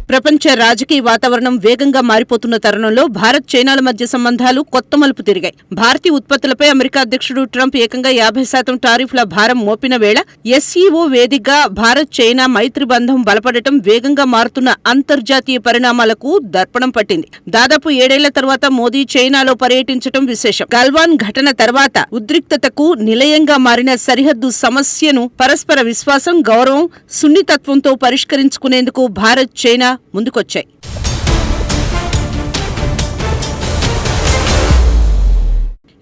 ప్రపంచ రాజకీయ వాతావరణం వేగంగా మారిపోతున్న తరుణంలో భారత్ చైనాల మధ్య సంబంధాలు కొత్త మలుపు తిరిగాయి. భారతీయ ఉత్పత్తులపై అమెరికా అధ్యక్షుడు ట్రంప్ ఏకంగా 50% టారిఫ్ల భారం మోపిన వేళ ఎస్సీఓ వేదికగా భారత్ చైనా మైత్రి బంధం బలపడటం వేగంగా మారుతున్న అంతర్జాతీయ పరిణామాలకు దర్పణం పట్టింది. దాదాపు 7 ఏళ్ల తర్వాత మోదీ చైనాలో పర్యటించడం విశేషం. గల్వాన్ ఘటన తర్వాత ఉద్రిక్తతకు నిలయంగా మారిన సరిహద్దు సమస్యను పరస్పర విశ్వాసం, గౌరవం, సున్నితత్వంతో పరిష్కరించుకునేందుకు భారత్ చైనా ముందుకొచ్చాయి.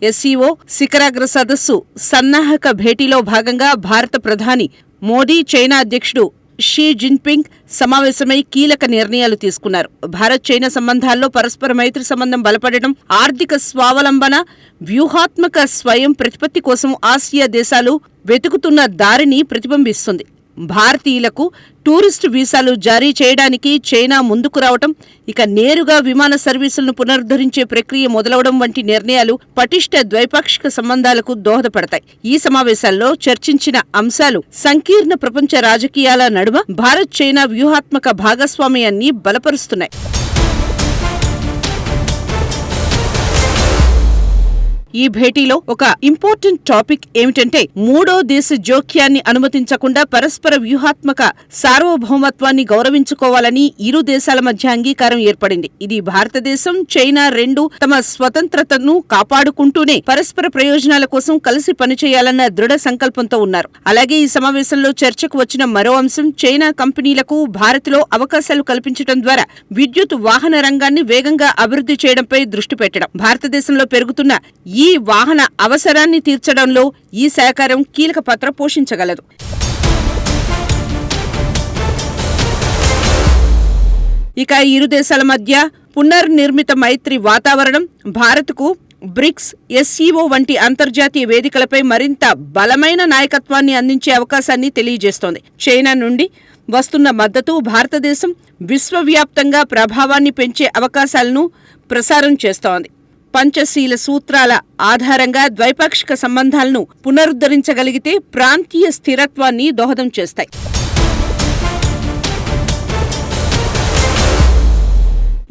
ఎస్సీఓ శిఖరాగ్ర సదస్సు సన్నాహక భేటీలో భాగంగా భారత ప్రధాని మోదీ, చైనా అధ్యక్షుడు షీ జిన్పింగ్ సమావేశమై కీలక నిర్ణయాలు తీసుకున్నారు. భారత్ చైనా సంబంధాల్లో పరస్పర మైత్రి సంబంధం బలపడటం, ఆర్థిక స్వావలంబన, వ్యూహాత్మక స్వయం ప్రతిపత్తి కోసం ఆసియా దేశాలు వెతుకుతున్న దారిని ప్రతిబింబిస్తుంది. భారతీయులకు టూరిస్టు వీసాలు జారీ చేయడానికి చైనా ముందుకు రావటం, ఇక నేరుగా విమాన సర్వీసులను పునరుద్ధరించే ప్రక్రియ మొదలవడం వంటి నిర్ణయాలు పటిష్ట ద్వైపాక్షిక సంబంధాలకు దోహదపడతాయి. ఈ సమావేశాల్లో చర్చించిన అంశాలు సంకీర్ణ ప్రపంచ రాజకీయాల నడుమ భారత్ చైనా వ్యూహాత్మక భాగస్వామ్యాన్ని బలపరుస్తున్నాయి. ఈ భేటీలో ఒక ఇంపార్టెంట్ టాపిక్ ఏమిటంటే, మూడో దేశ జోక్యాన్ని అనుమతించకుండా పరస్పర వ్యూహాత్మక సార్వభౌమత్వాన్ని గౌరవించుకోవాలని ఇరు దేశాల మధ్య అంగీకారం ఏర్పడింది. ఇది భారతదేశం, చైనా రెండూ తమ స్వతంత్రతను కాపాడుకుంటూనే పరస్పర ప్రయోజనాల కోసం కలిసి పనిచేయాలన్న దృఢ సంకల్పంతో ఉన్నారు. అలాగే ఈ సమావేశంలో చర్చకు వచ్చిన మరో అంశం చైనా కంపెనీలకు భారత్లో అవకాశాలు కల్పించడం ద్వారా విద్యుత్ వాహన రంగాన్ని వేగంగా అభివృద్ధి చేయడంపై దృష్టి పెట్టడం. భారతదేశంలో పెరుగుతున్న ఈ వాహన అవసరాన్ని తీర్చడంలో ఈ సహకారం కీలక పాత్ర పోషించగలదు. ఇక ఇరు దేశాల మధ్య పునర్నిర్మిత మైత్రి వాతావరణం భారత్కు బ్రిక్స్, ఎస్సీఓ వంటి అంతర్జాతీయ వేదికలపై మరింత బలమైన నాయకత్వాన్ని అందించే అవకాశాన్ని తెలియజేస్తోంది. చైనా నుండి వస్తున్న మద్దతు భారతదేశం విశ్వవ్యాప్తంగా ప్రభావాన్ని పెంచే అవకాశాలను ప్రసారం చేస్తోంది. పంచశీల సూత్రాల ఆధారంగా ద్వైపాక్షిక సంబంధాలను పునరుద్ధరించగలిగితే ప్రాంతీయ స్థిరత్వాన్ని దోహదం చేస్తాయి.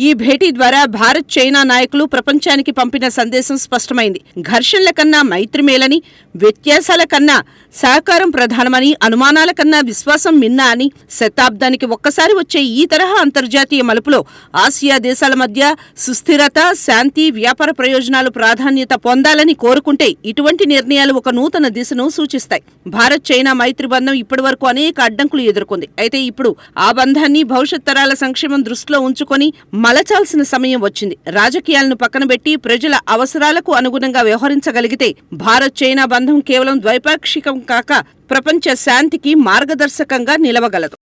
ఈ భేటీ ద్వారా భారత్ చైనా నాయకులు ప్రపంచానికి పంపిన సందేశం స్పష్టమైంది. ఘర్షణల కన్నా మైత్రి మేలని, వ్యత్యాసాల కన్నా సహకారం ప్రధానమని, అనుమానాల కన్నా విశ్వాసం మిన్నా అని. శతాబ్దానికి ఒక్కసారి వచ్చే ఈ తరహా అంతర్జాతీయ మలుపులో ఆసియా దేశాల మధ్య సుస్థిరత, శాంతి, వ్యాపార ప్రయోజనాలు ప్రాధాన్యత పొందాలని కోరుకుంటే ఇటువంటి నిర్ణయాలు ఒక నూతన దిశను సూచిస్తాయి. భారత్ చైనా మైత్రి బంధం ఇప్పటివరకు అనేక అడ్డంకులు ఎదుర్కొంది. అయితే ఇప్పుడు ఆ బంధాన్ని భవిష్యత్ తరాల సంక్షేమం దృష్టిలో ఉంచుకొని మలచాల్సిన సమయం వచ్చింది. రాజకీయాలను పక్కనబెట్టి ప్రజల అవసరాలకు అనుగుణంగా వ్యవహరించగలిగితే భారత్ చైనా బంధం కేవలం ద్వైపాక్షికం కాక ప్రపంచ శాంతికి మార్గదర్శకంగా నిలవగలదు.